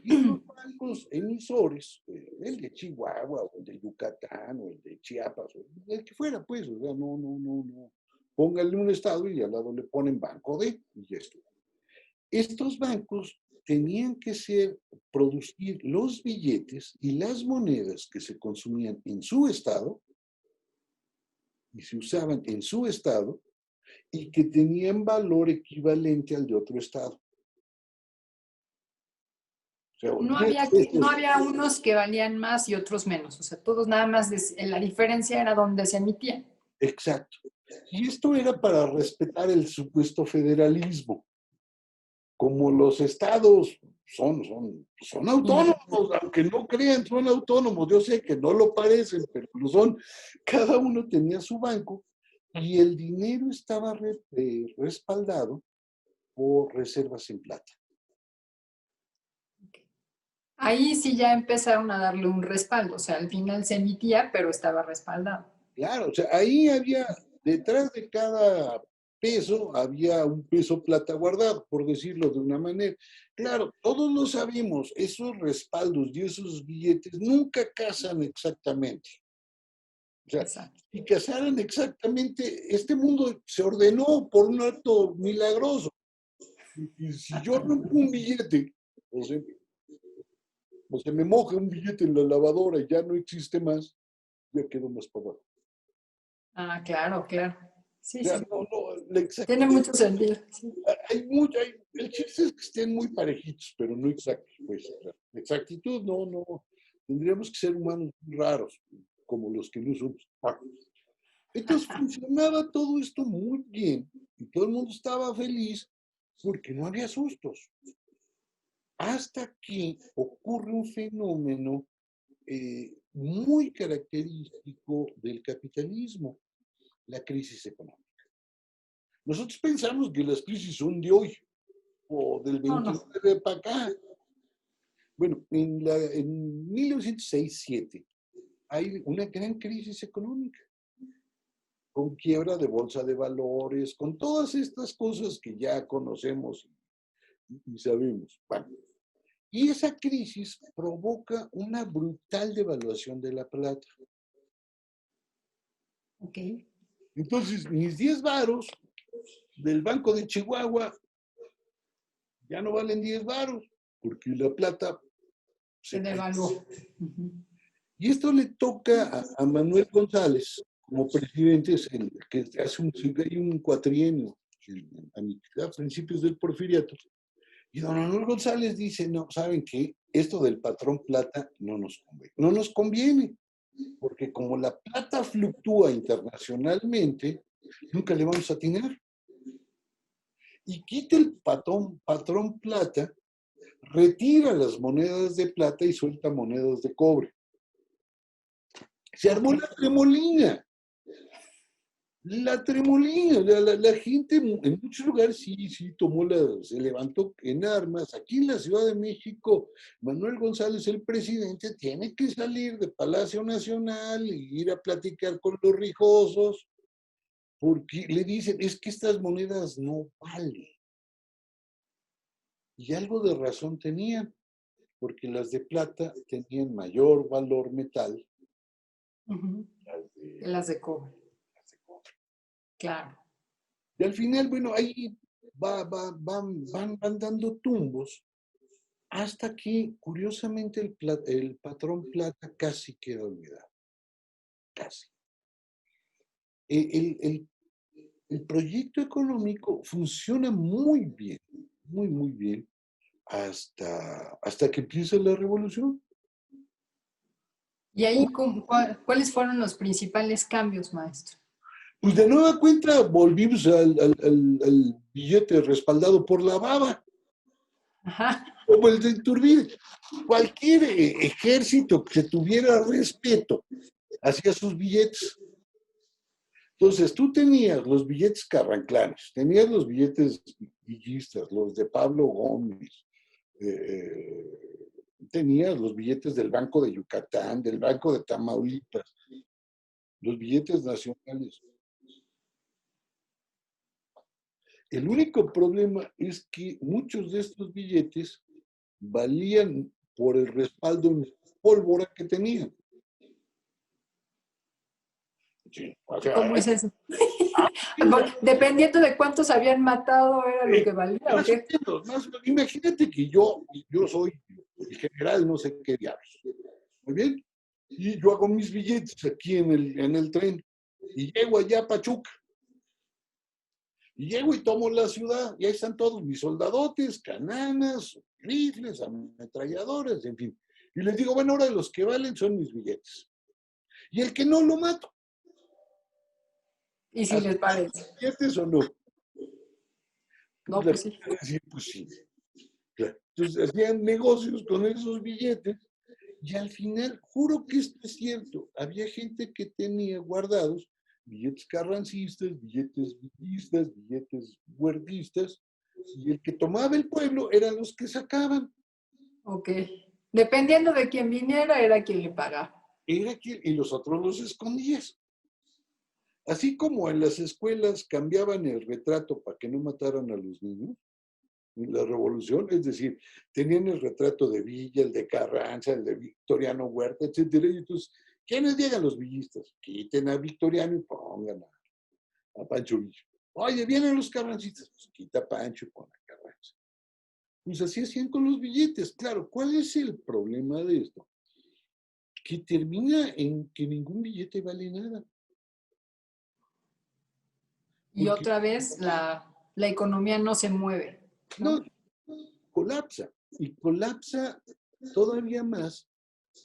Y estos bancos emisores, el de Chihuahua, o el de Yucatán, o el de Chiapas, o el que fuera, pues, o sea, no. Pónganle un estado y al lado le ponen banco de, y ya estuvo. Estos bancos tenían que producir los billetes y las monedas que se consumían en su estado y se usaban en su estado y que tenían valor equivalente al de otro estado. O sea, No 10 había, no pesos. había unos que valían más y otros menos. O sea, todos nada más, la diferencia era donde se emitían. Exacto. Y esto era para respetar el supuesto federalismo. Como los estados son autónomos, aunque no crean, son autónomos. Yo sé que no lo parecen, pero lo son. Cada uno tenía su banco y el dinero estaba respaldado por reservas en plata. Ahí sí ya empezaron a darle un respaldo. O sea, al final se emitía, pero estaba respaldado. Claro, o sea, ahí había, detrás de cada peso, había un peso plata guardado, por decirlo de una manera. Claro, todos lo sabemos, esos respaldos y esos billetes nunca casan exactamente. O sea, Exacto. si casaran exactamente, este mundo se ordenó por un acto milagroso. Y si yo rompo un billete, o sea, o se me moja un billete en la lavadora y ya no existe más, ya quedó más para abajo. Ah, claro, claro. O Sí, sea, sí. la Tiene exactitud, mucho sentido. Sí. el chiste es que estén muy parejitos, pero no exactos, pues. O sea, exactitud, no. Tendríamos que ser humanos muy raros, como los que no somos. Entonces funcionaba todo esto muy bien y todo el mundo estaba feliz porque no había sustos. Hasta que ocurre un fenómeno muy característico del capitalismo, la crisis económica. Nosotros pensamos que las crisis son de hoy o del No, no. 29 para acá. Bueno, en 1906-7 hay una gran crisis económica, con quiebra de bolsa de valores, con todas estas cosas que ya conocemos y sabemos. Bueno, y esa crisis provoca una brutal devaluación de la plata. Ok. Entonces, mis 10 varos del Banco de Chihuahua ya no valen 10 varos, porque la plata Se se cayó. devaluó. Ujú. Y esto le toca a Manuel González, como presidente es el que hace hay un cuatrienio, a principios del porfiriato. Y don Manuel González dice, no, ¿saben qué? Esto del patrón plata no nos conviene. No nos conviene, porque como la plata fluctúa internacionalmente, nunca le vamos a atinar. Y quita el patrón plata, retira las monedas de plata y suelta monedas de cobre. Se armó la tremolina. La tremolina, la gente en muchos lugares sí tomó se levantó en armas. Aquí en la Ciudad de México, Manuel González, el presidente, tiene que salir de Palacio Nacional e ir a platicar con los rijosos, porque le dicen, es que estas monedas no valen. Y algo de razón tenían, porque las de plata tenían mayor valor metal. Que las de cobre. Claro. Y al final, bueno, ahí van dando tumbos hasta que, curiosamente, el patrón plata casi queda olvidado. Casi. El proyecto económico funciona muy bien, muy bien, hasta que empieza la revolución. ¿Y ahí cuáles fueron los principales cambios, maestro? Pues de nueva cuenta volvimos al billete respaldado por la baba. Ajá. Como el de Iturbide. Cualquier ejército que tuviera respeto hacía sus billetes. Entonces, tú tenías los billetes carranclanes, tenías los billetes villistas, los de Pablo Gómez, tenías los billetes del Banco de Yucatán, del Banco de Tamaulipas, los billetes nacionales. El único problema es que muchos de estos billetes valían por el respaldo en pólvora que tenían. Sí, o sea, ¿cómo es eso? Dependiendo de cuántos habían matado, era lo que valía, ¿o qué? Imagínate que yo soy el general no sé qué diablos. Muy bien. Y yo hago mis billetes aquí en el tren. Y llego allá a Pachuca. Y llego y tomo la ciudad. Y ahí están todos mis soldadotes, cananas, rifles, ametralladoras, en fin. Y les digo, bueno, ahora los que valen son mis billetes. Y el que no lo mato. ¿Y si les parece? ¿Billetes o no? No, pues sí. Sí, pues sí. Claro. Entonces hacían negocios con esos billetes y al final, juro que esto es cierto, había gente que tenía guardados billetes carrancistas, billetes villistas, billetes huertistas, y el que tomaba el pueblo eran los que sacaban. Ok. Dependiendo de quién viniera, era quien le pagaba. Era quien, y los otros los escondías. Así como en las escuelas cambiaban el retrato para que no mataran a los niños, en la revolución, es decir, tenían el retrato de Villa, el de Carranza, el de Victoriano Huerta, etcétera, y entonces, ¿quiénes llegan los villistas? Quiten a Victoriano y pongan a Pancho Villa. Oye, vienen los carrancistas, pues quita a Pancho y pon a Carranza. Pues así hacían con los billetes. Claro, ¿cuál es el problema de esto? Que termina en que ningún billete vale nada. Y otra vez la economía no se mueve. No, colapsa. Y colapsa todavía más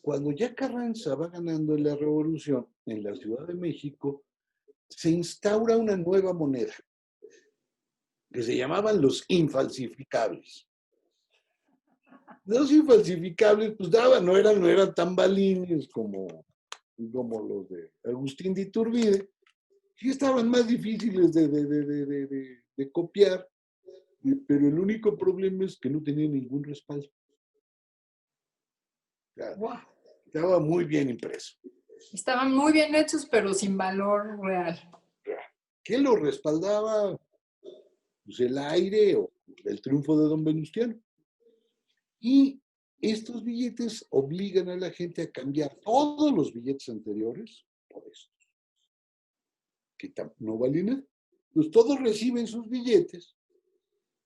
cuando ya Carranza va ganando en la revolución en la Ciudad de México, se instaura una nueva moneda que se llamaban los infalsificables. Los infalsificables, pues no eran tan balines como los de Agustín de Iturbide, sí estaban más difíciles de copiar, pero el único problema es que no tenían ningún respaldo. O sea, wow. Estaba muy bien impreso. Estaban muy bien hechos, pero sin valor real. ¿Qué lo respaldaba? Pues el aire o el triunfo de don Venustiano. Y estos billetes obligan a la gente a cambiar todos los billetes anteriores por estos, que no valen nada. Pues todos reciben sus billetes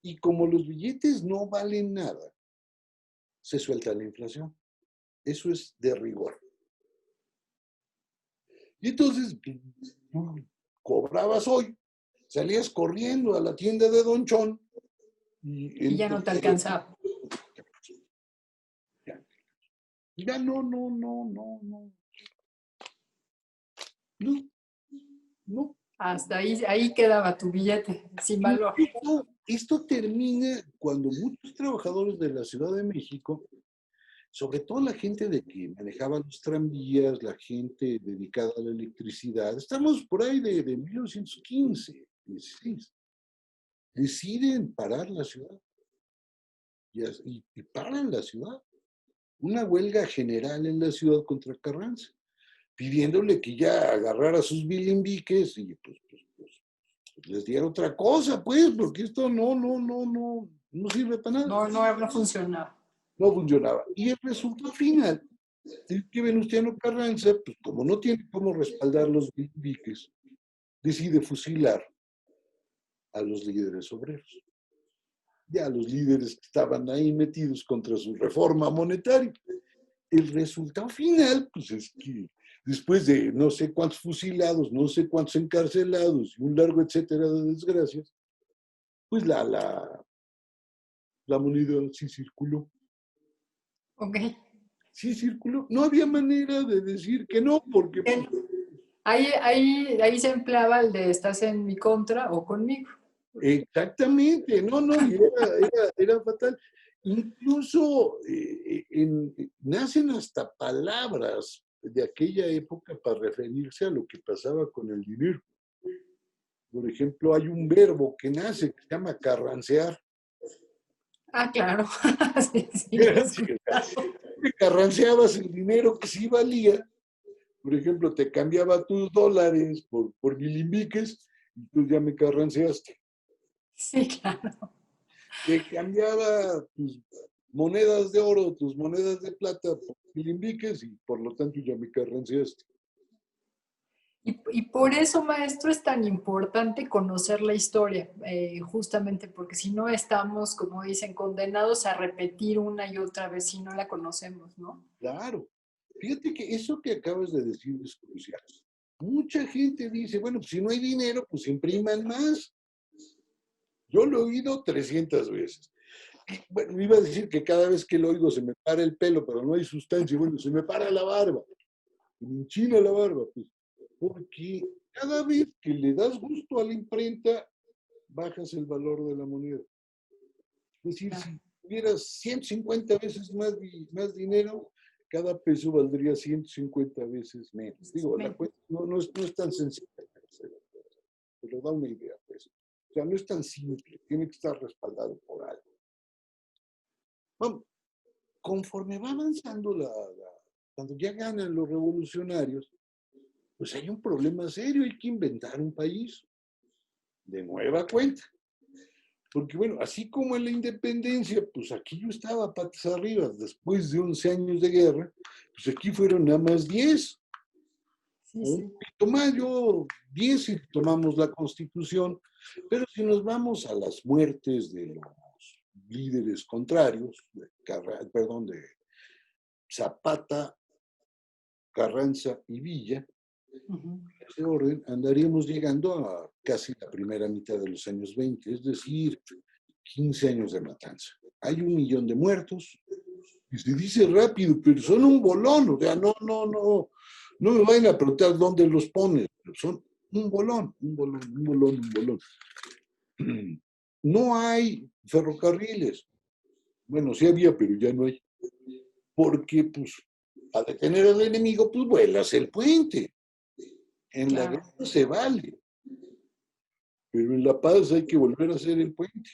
y como los billetes no valen nada, se suelta la inflación. Eso es de rigor. Y entonces, tú cobrabas hoy, salías corriendo a la tienda de Don Chon y Y ya no te alcanzaba. ya no, no. Hasta ahí quedaba tu billete, sin valor. Esto termina cuando muchos trabajadores de la Ciudad de México, sobre todo la gente de que manejaba los tranvías, la gente dedicada a la electricidad, estamos por ahí de 1915, 16, deciden parar la ciudad y paran la ciudad. Una huelga general en la ciudad contra Carranza, pidiéndole que ya agarrara sus bilimbiques y pues les diera otra cosa, pues, porque esto no sirve para nada. No funcionaba. No funcionaba. Y el resultado final es que Venustiano Carranza, pues como no tiene cómo respaldar los bilimbiques, decide fusilar a los líderes obreros. Ya los líderes que estaban ahí metidos contra su reforma monetaria. El resultado final, pues es que después de no sé cuántos fusilados, no sé cuántos encarcelados y un largo etcétera de desgracias, pues la moneda sí circuló. Ok. Sí circuló. No había manera de decir que no, porque... Pues, Ahí se empleaba el de estás en mi contra o conmigo. exactamente, y era fatal. Incluso nacen hasta palabras de aquella época para referirse a lo que pasaba con el dinero. Por ejemplo, hay un verbo que nace que se llama carrancear. Ah, claro. Sí, Sí, carranceabas el dinero que sí valía. Por ejemplo, te cambiaba tus dólares por bilimbiques y tú ya me carranceaste. sí, claro. Te cambiaba tus monedas de oro, tus monedas de plata por bilimbiques y por lo tanto ya me carranceaste. Y por eso, maestro, es tan importante conocer la historia, justamente porque si no estamos, como dicen, condenados a repetir una y otra vez si no la conocemos, ¿no? Claro. Fíjate que eso que acabas de decir es crucial. Mucha gente dice, bueno, pues si no hay dinero, pues impriman más. Yo lo he oído 300 veces. Bueno, iba a decir que cada vez que lo oigo se me para el pelo, pero no hay sustancia. Bueno, se me para la barba. Se me enchina la barba, pues. Porque cada vez que le das gusto a la imprenta, bajas el valor de la moneda. Es decir, si tuvieras 150 veces más dinero, cada peso valdría 150 veces menos. Digo, la cuenta no es tan sencilla, pero da una idea, pues. O sea, no es tan simple, tiene que estar respaldado por algo. Bueno, conforme va avanzando cuando ya ganan los revolucionarios, pues hay un problema serio, hay que inventar un país de nueva cuenta. Porque bueno, así como en la independencia, pues aquí yo estaba patas arriba, después de 11 años de guerra, pues aquí fueron nada más 10. Sí, Un poquito más, 10 si tomamos la Constitución, pero si nos vamos a las muertes de los líderes contrarios, de Zapata, Carranza y Villa, en ese orden andaríamos llegando a casi la primera mitad de los años 20, es decir, 15 años de matanza. Hay 1 millón de muertos, y se dice rápido, pero son un bolón, o sea, no me vayan a preguntar dónde los ponen, son un bolón. No hay ferrocarriles, bueno, sí había, pero ya no hay, porque pues a detener al enemigo, pues vuelas el puente. En la guerra se vale, pero en la paz hay que volver a hacer el puente.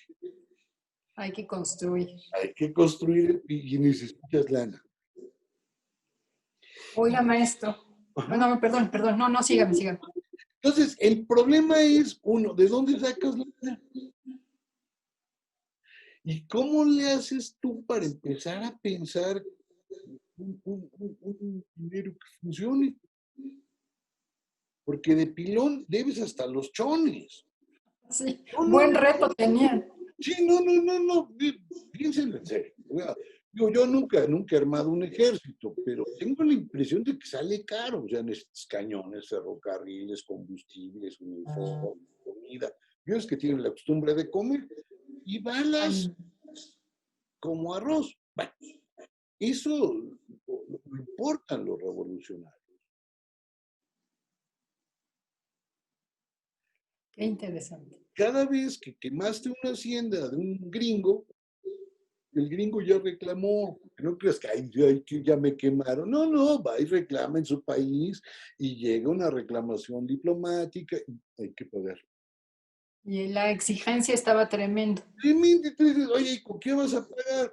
Hay que construir. Hay que construir y necesitas lana. Oiga, maestro. No, perdón, no, sígame. Entonces, el problema es, uno, ¿de dónde sacas lana? ¿Y cómo le haces tú para empezar a pensar un dinero que funcione? Porque de pilón debes hasta los chones. Sí, buen reto tenían. Sí, no. Piénsenlo en serio. Digo, yo nunca he armado un ejército, pero tengo la impresión de que sale caro. O sea, necesitas cañones, ferrocarriles, combustibles, uniformes, comida. Yo es que tienen la costumbre de comer y balas Ay, como arroz. Bueno, eso lo importan los revolucionarios. qué interesante. Cada vez que quemaste una hacienda de un gringo, el gringo ya reclamó. No creas que, ay, que ya me quemaron. No, no, va y reclama en su país y llega una reclamación diplomática y hay que pagar. Y la exigencia estaba tremendo. Tremendo, y tú dices, oye, ¿y con qué vas a pagar?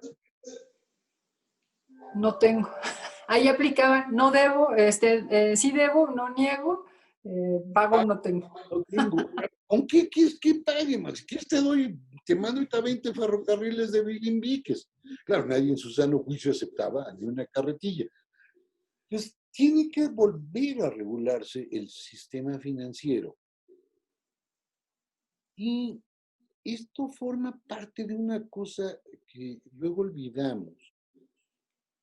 No tengo. Ahí aplicaba, no debo, sí debo, no niego, pago no tengo. No tengo. ¿Con qué quieres que pague, Max? Si quieres te mando ahorita 20 ferrocarriles de Bilimbiques. Claro, nadie en su sano juicio aceptaba ni una carretilla. Entonces, tiene que volver a regularse el sistema financiero. Y esto forma parte de una cosa que luego olvidamos,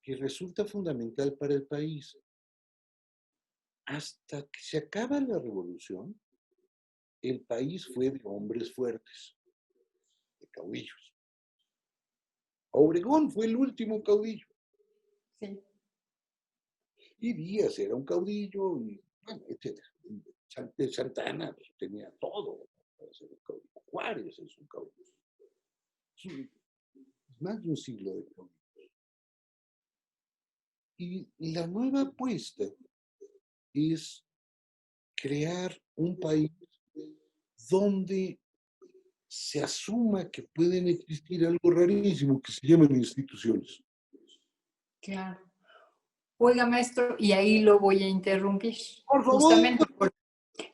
que resulta fundamental para el país. Hasta que se acaba la revolución, el país fue de hombres fuertes, de caudillos. Obregón fue el último caudillo. Sí. Y Díaz era un caudillo, y, bueno, etc. Santana pues, tenía todo para ser un caudillo. Juárez es un caudillo. Es más de un siglo de caudillo. Y la nueva apuesta es crear un país donde se asuma que pueden existir algo rarísimo que se llaman instituciones. Claro. Oiga, maestro, y ahí lo voy a interrumpir. Por favor. Justamente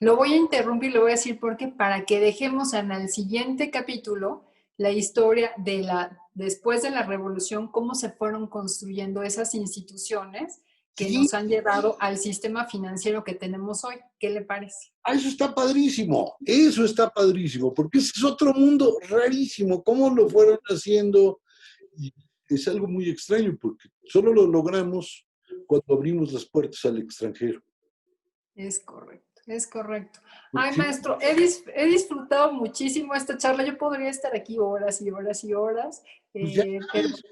lo voy a interrumpir, le voy a decir por qué, para que dejemos en el siguiente capítulo la historia de después de la revolución, cómo se fueron construyendo esas instituciones que Sí, nos han llevado al sistema financiero que tenemos hoy. ¿Qué le parece? eso está padrísimo, porque ese es otro mundo rarísimo, cómo lo fueron haciendo, y es algo muy extraño, porque solo lo logramos cuando abrimos las puertas al extranjero. Es correcto, es correcto. Porque Ay, si maestro, he disfrutado muchísimo esta charla. Yo podría estar aquí horas y horas y horas, pues ya pero sabes,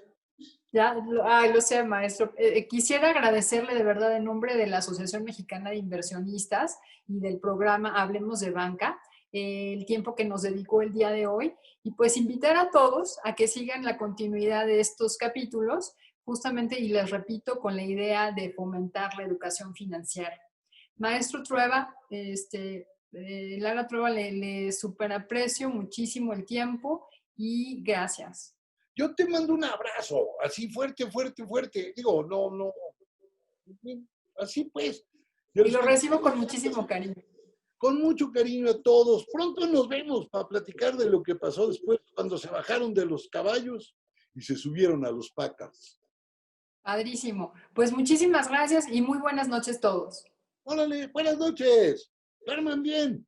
ya, ay, lo sé, maestro. Quisiera agradecerle de verdad en nombre de la Asociación Mexicana de Inversionistas y del programa Hablemos de Banca, el tiempo que nos dedicó el día de hoy y pues invitar a todos a que sigan la continuidad de estos capítulos, justamente, y les repito, con la idea de fomentar la educación financiera. Maestro Trueba, Lara Trueba, le super aprecio muchísimo el tiempo y gracias. yo te mando un abrazo, así fuerte, fuerte, fuerte. Digo, no, no, así pues. Y lo recibo con muchísimo cariño. Con mucho cariño a todos. Pronto nos vemos para platicar de lo que pasó después cuando se bajaron de los caballos y se subieron a los pacas. Padrísimo. Pues muchísimas gracias y muy buenas noches todos. Órale, buenas noches. Duerman bien.